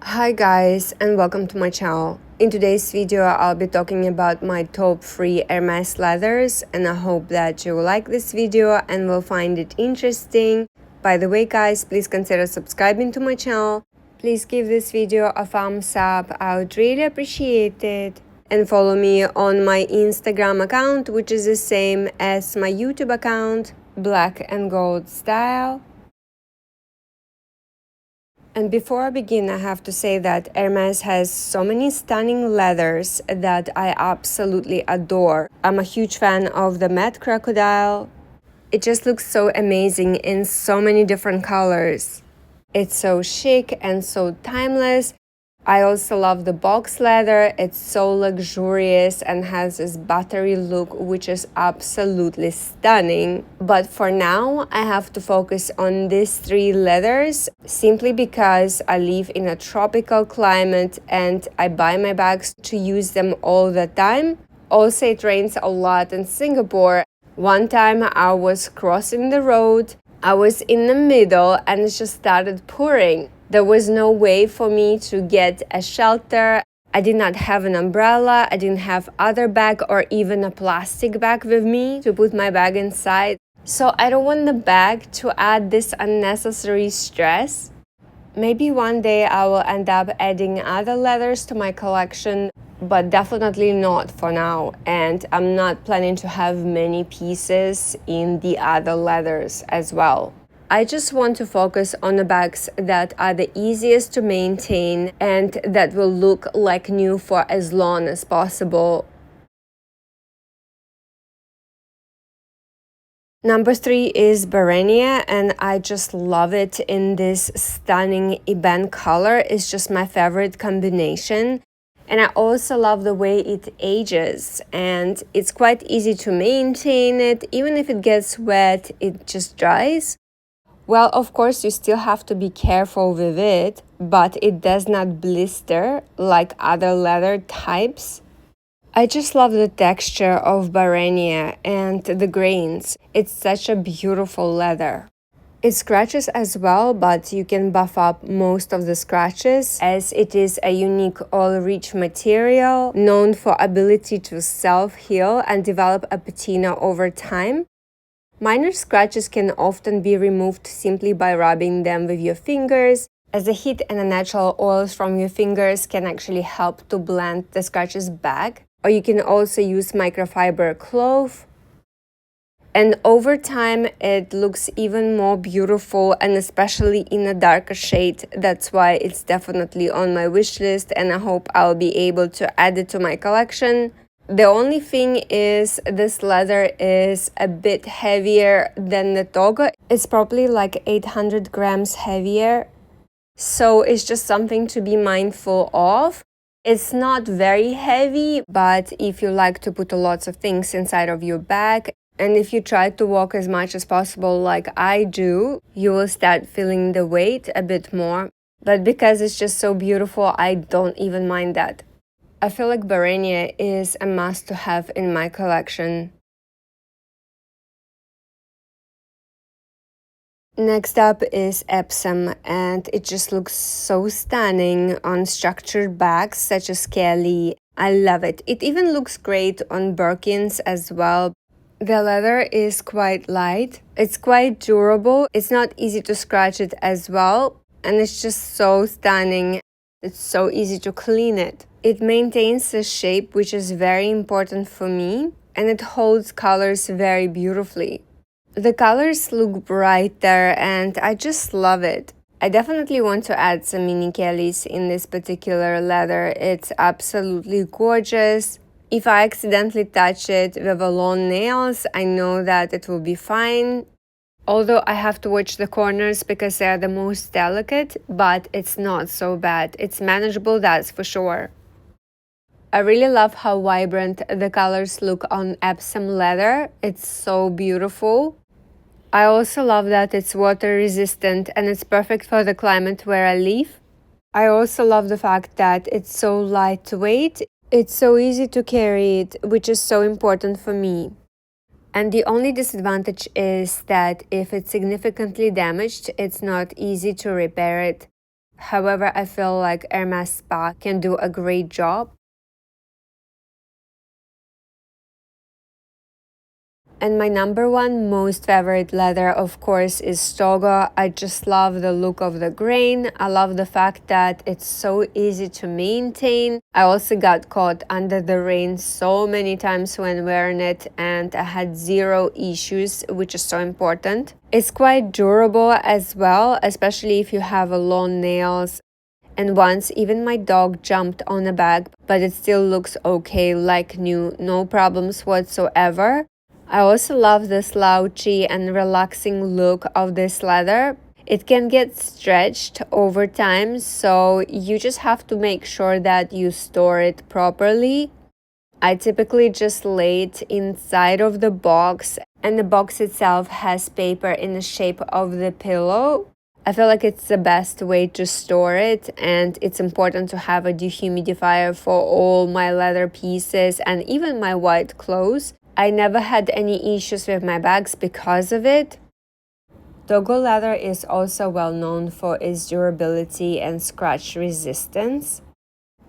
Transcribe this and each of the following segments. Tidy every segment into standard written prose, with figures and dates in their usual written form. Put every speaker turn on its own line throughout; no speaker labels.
Hi guys, and welcome to my channel. In today's video I'll be talking about my top 3 Hermès leathers, and I hope that you will like this video and will find it interesting. By the way guys, please consider subscribing to my channel. Please give this video a thumbs up, I would really appreciate it. And follow me on my Instagram account, which is the same as my YouTube account, Black and Gold Style. And before I begin, I have to say that Hermès has so many stunning leathers that I absolutely adore. I'm a huge fan of the matte crocodile. It just looks so amazing in so many different colors. It's so chic and so timeless. I also love the box leather. It's so luxurious and has this buttery look, which is absolutely stunning. But for now, I have to focus on these 3 leathers simply because I live in a tropical climate and I buy my bags to use them all the time. Also, it rains a lot in Singapore. One time I was crossing the road, I was in the middle and it just started pouring. There was no way for me to get a shelter. I did not have an umbrella, I didn't have other bag or even a plastic bag with me to put my bag inside. So I don't want the bag to add this unnecessary stress. Maybe one day I will end up adding other leathers to my collection, but definitely not for now. And I'm not planning to have many pieces in the other leathers as well. I just want to focus on the bags that are the easiest to maintain and that will look like new for as long as possible. Number 3 is Barenia, and I just love it in this stunning ebony color. It's just my favorite combination. And I also love the way it ages, and it's quite easy to maintain it. Even if it gets wet, it just dries. Well, of course, you still have to be careful with it, but it does not blister like other leather types. I just love the texture of Barenia and the grains. It's such a beautiful leather. It scratches as well, but you can buff up most of the scratches as it is a unique oil-rich material known for ability to self-heal and develop a patina over time. Minor scratches can often be removed simply by rubbing them with your fingers, as the heat and the natural oils from your fingers can actually help to blend the scratches back. Or you can also use microfiber cloth. And over time, it looks even more beautiful, and especially in a darker shade. That's why it's definitely on my wish list, and I hope I'll be able to add it to my collection. The only thing is this leather is a bit heavier than the Togo. It's probably like 800 grams heavier. So it's just something to be mindful of. It's not very heavy, but if you like to put lots of things inside of your bag, and if you try to walk as much as possible like I do, you will start feeling the weight a bit more. But because it's just so beautiful, I don't even mind that. I feel like Barenia is a must to have in my collection. Next up is Epsom, and it just looks so stunning on structured bags such as Kelly. I love it. It even looks great on Birkins as well. The leather is quite light. It's quite durable. It's not easy to scratch it as well, and it's just so stunning. It's so easy to clean it. It maintains the shape, which is very important for me, and it holds colors very beautifully. The colors look brighter and I just love it. I definitely want to add some mini Kellys in this particular leather. It's absolutely gorgeous. If I accidentally touch it with long nails, I know that it will be fine. Although I have to watch the corners because they are the most delicate, but it's not so bad. It's manageable, that's for sure. I really love how vibrant the colors look on Epsom leather. It's so beautiful. I also love that it's water resistant and it's perfect for the climate where I live. I also love the fact that it's so lightweight. It's so easy to carry it, which is so important for me. And the only disadvantage is that if it's significantly damaged, it's not easy to repair it. However, I feel like Hermès Spa can do a great job. And my number one most favorite leather, of course, is Togo. I just love the look of the grain. I love the fact that it's so easy to maintain. I also got caught under the rain so many times when wearing it, and I had zero issues, which is so important. It's quite durable as well, especially if you have long nails. And once even my dog jumped on a bag, but it still looks okay, like new, no problems whatsoever. I also love the slouchy and relaxing look of this leather. It can get stretched over time, so you just have to make sure that you store it properly. I typically just lay it inside of the box, and the box itself has paper in the shape of the pillow. I feel like it's the best way to store it, and it's important to have a dehumidifier for all my leather pieces and even my white clothes. I never had any issues with my bags because of it. Togo leather is also well known for its durability and scratch resistance.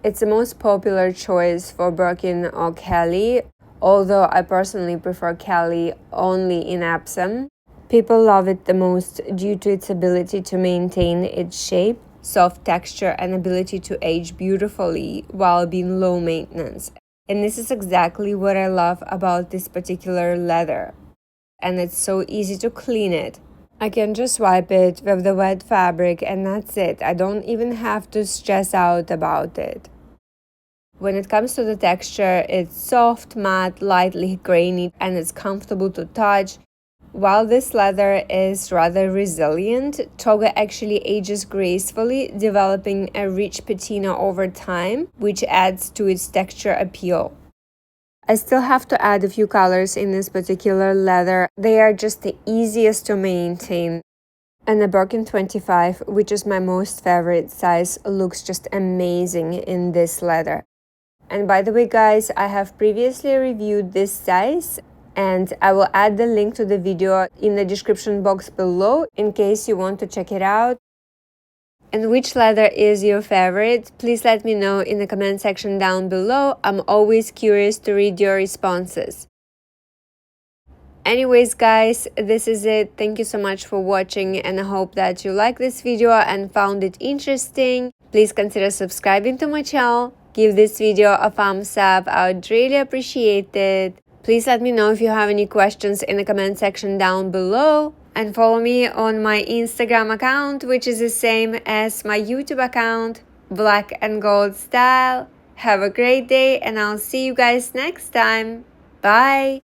It's the most popular choice for Birkin or Kelly, although I personally prefer Kelly only in Epsom. People love it the most due to its ability to maintain its shape, soft texture, and ability to age beautifully while being low maintenance. And this is exactly what I love about this particular leather. And it's so easy to clean it. I can just wipe it with the wet fabric and that's it. I don't even have to stress out about it. When it comes to the texture, it's soft, matte, lightly grainy, and it's comfortable to touch. While this leather is rather resilient, Togo actually ages gracefully, developing a rich patina over time, which adds to its texture appeal. I still have to add a few colors in this particular leather. They are just the easiest to maintain. And the Birkin 25, which is my most favorite size, looks just amazing in this leather. And by the way, guys, I have previously reviewed this size, and I will add the link to the video in the description box below in case you want to check it out. And which leather is your favorite? Please let me know in the comment section down below. I'm always curious to read your responses. Anyways, guys, this is it. Thank you so much for watching, and I hope that you liked this video and found it interesting. Please consider subscribing to my channel. Give this video a thumbs up. I would really appreciate it. Please let me know if you have any questions in the comment section down below. And follow me on my Instagram account, which is the same as my YouTube account, Black and Gold Style. Have a great day, and I'll see you guys next time. Bye!